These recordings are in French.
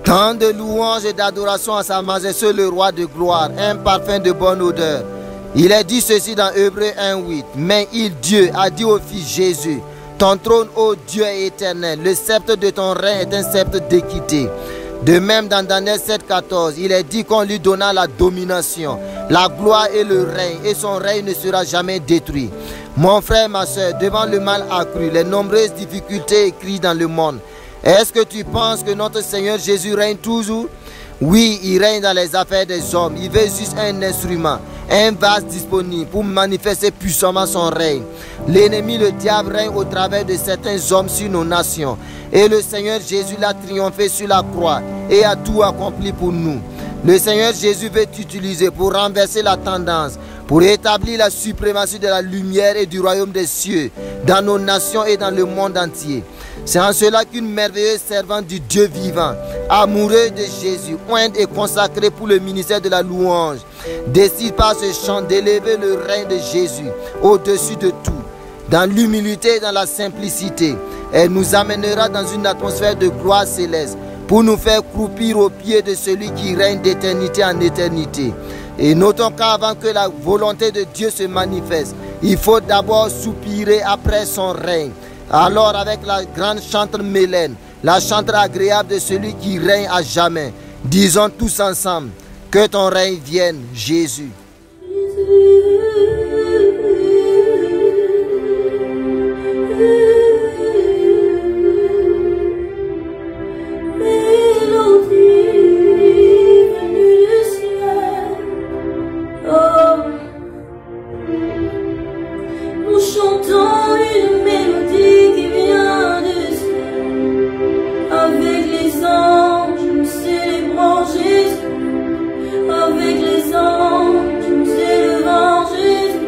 Tant de louanges et d'adoration à sa majesté le roi de gloire, un parfum de bonne odeur. Il est dit ceci dans Hébreux 1:8. Mais Dieu a dit au Fils Jésus, ton trône, ô Dieu, est éternel. Le sceptre de ton règne est un sceptre d'équité. De même, dans Daniel 7:14, il est dit qu'on lui donna la domination, la gloire et le règne, et son règne ne sera jamais détruit. Mon frère, ma soeur, devant le mal accru, les nombreuses difficultés écrites dans le monde, est-ce que tu penses que notre Seigneur Jésus règne toujours? Oui, il règne dans les affaires des hommes. Il veut juste un instrument, un vase disponible pour manifester puissamment son règne. L'ennemi, le diable, règne au travers de certains hommes sur nos nations. Et le Seigneur Jésus l'a triomphé sur la croix et a tout accompli pour nous. Le Seigneur Jésus veut t'utiliser pour renverser la tendance, pour établir la suprématie de la lumière et du royaume des cieux dans nos nations et dans le monde entier. C'est en cela qu'une merveilleuse servante du Dieu vivant, amoureuse de Jésus, ointe et consacrée pour le ministère de la louange, décide par ce chant d'élever le règne de Jésus au-dessus de tout, dans l'humilité et dans la simplicité. Elle nous amènera dans une atmosphère de gloire céleste pour nous faire croupir aux pieds de celui qui règne d'éternité en éternité. Et notons qu'avant que la volonté de Dieu se manifeste, il faut d'abord soupirer après son règne. Alors avec la grande chantre Mélène, la chantre agréable de celui qui règne à jamais, disons tous ensemble, que ton règne vienne, Jésus. Nous chantons une mélodie qui vient du ciel. Avec les anges, nous célébrons Jésus. Avec les anges, nous célébrons Jésus.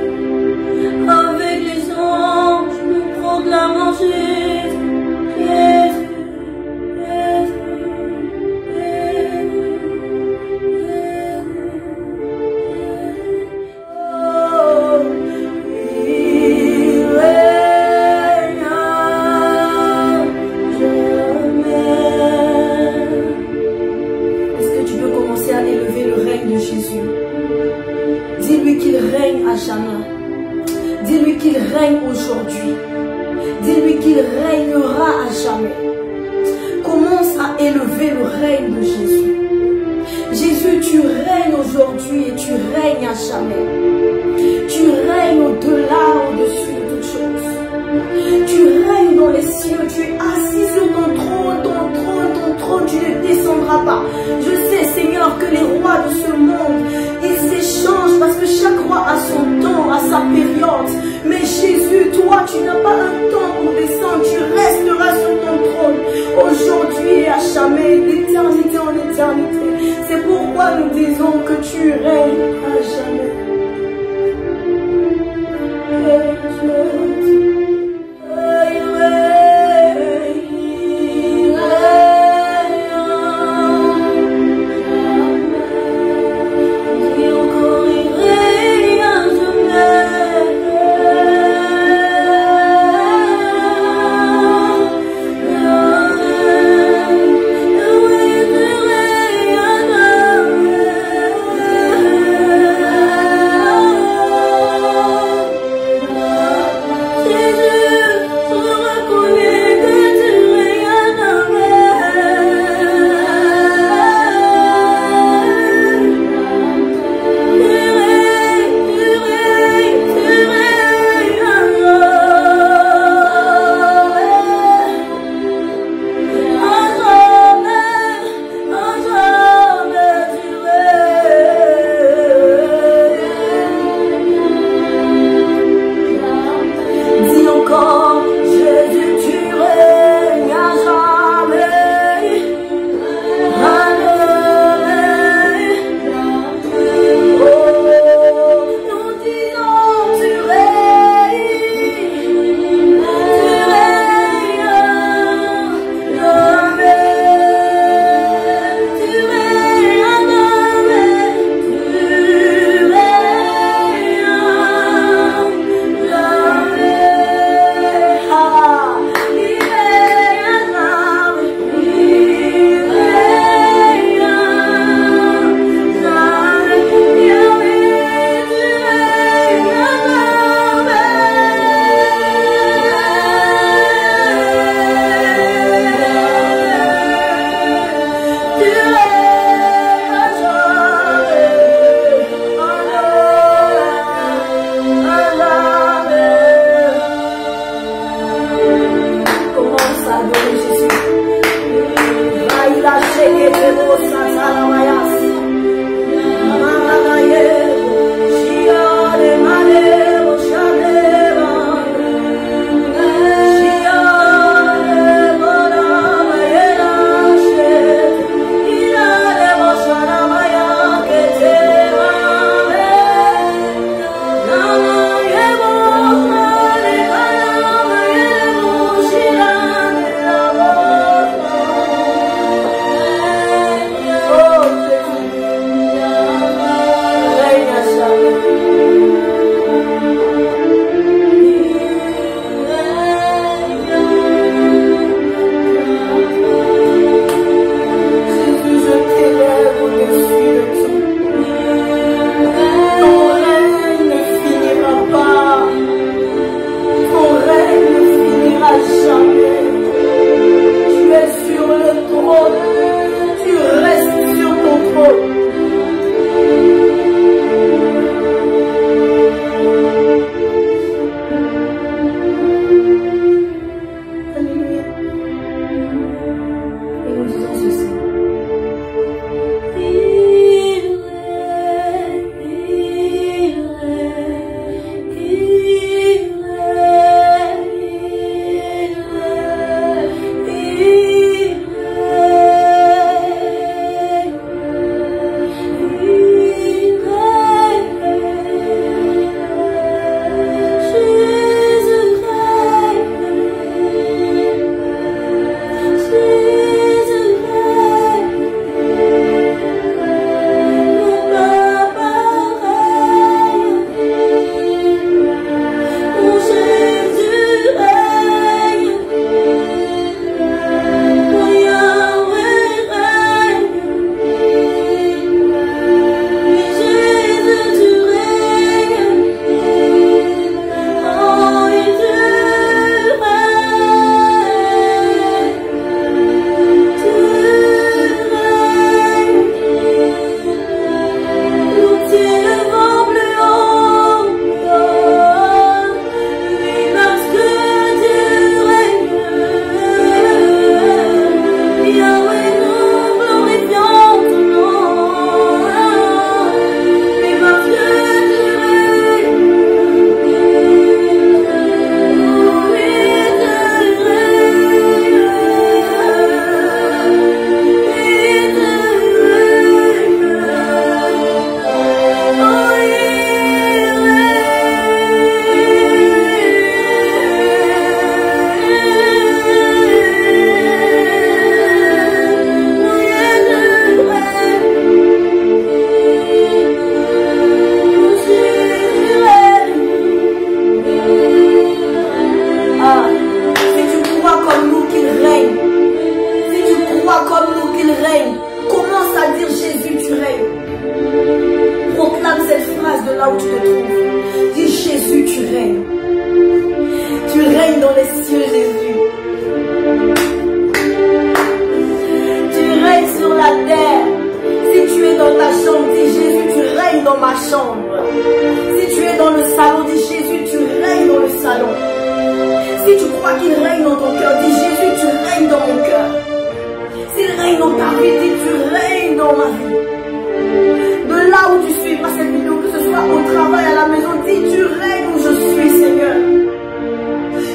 Avec les anges, nous proclamons Jésus. Jésus, Jésus, Jésus, Jésus. Oh, il règne à jamais. Est-ce que tu peux commencer à élever le règne de Jésus? Dis-lui qu'il règne à jamais. Dis-lui qu'il règne aujourd'hui. Dis-lui qu'il régnera à jamais. Commence à élever le règne de Jésus. Jésus, tu règnes aujourd'hui et tu règnes à jamais. Tu règnes au-delà, au-dessus de toutes choses. Tu règnes dans les cieux. Tu es assis sur ton trône, ton trône, tu ne descendras pas. Je sais, Seigneur, que les rois de ce monde, ils s'échangent parce que chaque roi a son temps, a sa période. Mais Jésus, toi, tu n'as pas un temps pour descendre. Tu resteras sur ton trône aujourd'hui et à jamais, d'éternité en éternité. C'est pourquoi nous disons que tu règnes à jamais. qu'il règne dans ta vie. Dis, tu règnes dans ma vie. De là où tu suis pas cette vidéo, que ce soit au travail, à la maison, dis, tu règnes où je suis, Seigneur.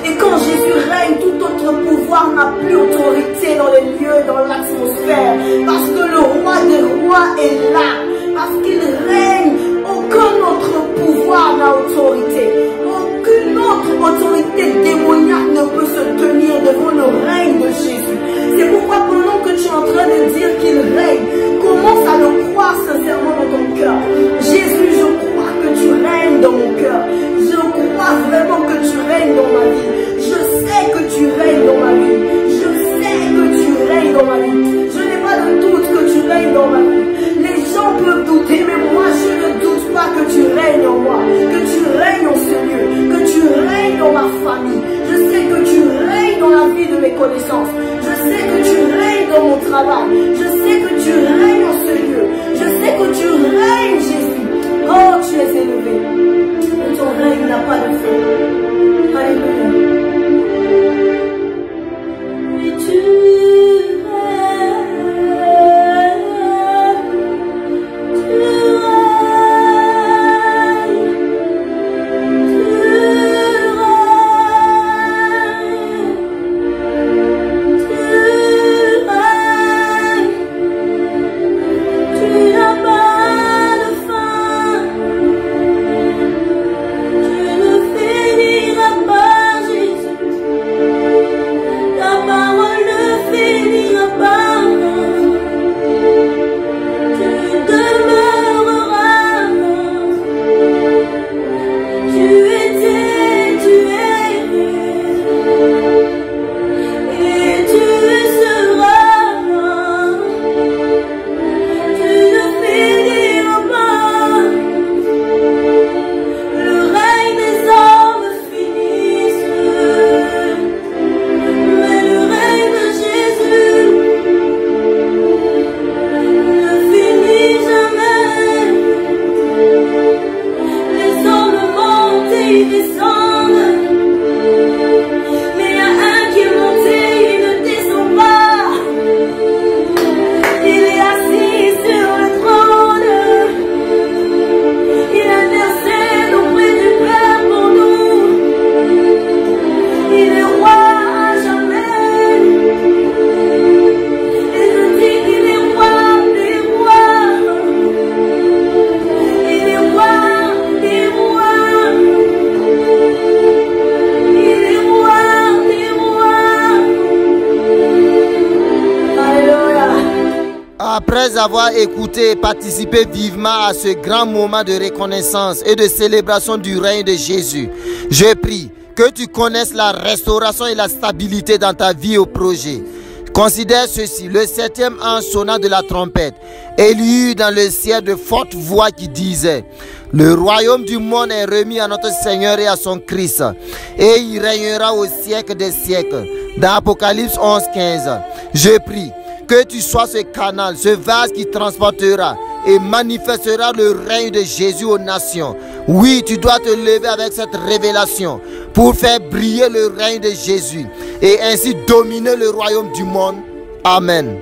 Et quand Jésus règne, tout autre pouvoir n'a plus autorité dans les lieux, dans l'atmosphère. Parce que le roi des rois est là. Parce qu'il règne, aucun autre pouvoir n'a autorité. Aucune autre autorité démoniaque ne peut se tenir devant le règne de Jésus. C'est pourquoi pendant que tu es en train de dire qu'il règne, commence à le croire sincèrement dans ton cœur. Jésus, je crois que tu règnes dans mon cœur. Je crois vraiment que tu règnes dans ma vie. Je sais que tu règnes dans ma vie. Je sais que tu règnes dans ma vie. Je n'ai pas de doute que tu règnes dans ma vie. Les gens peuvent douter, mais moi je ne doute pas que tu règnes en moi, que tu règnes en ce lieu, que tu règnes dans ma famille. Je sais que tu règnes dans la vie de mes connaissances. Je sais que tu règnes dans mon travail. Je sais que tu règnes en ce lieu. Je sais que tu règnes, Jésus. Oh, tu es élevé. Et ton règne n'a pas de fin. Alléluia. Et tu Après avoir écouté et participé vivement à ce grand moment de reconnaissance et de célébration du règne de Jésus, je prie que tu connaisses la restauration et la stabilité dans ta vie au projet. Considère ceci, le 7e ange sonnant de la trompette, élu dans le ciel de fortes voix qui disaient: le royaume du monde est remis à notre Seigneur et à son Christ, et il régnera au siècle des siècles. Dans Apocalypse 11, 15. Je prie que tu sois ce canal, ce vase qui transportera et manifestera le règne de Jésus aux nations. Oui, tu dois te lever avec cette révélation pour faire briller le règne de Jésus et ainsi dominer le royaume du monde. Amen.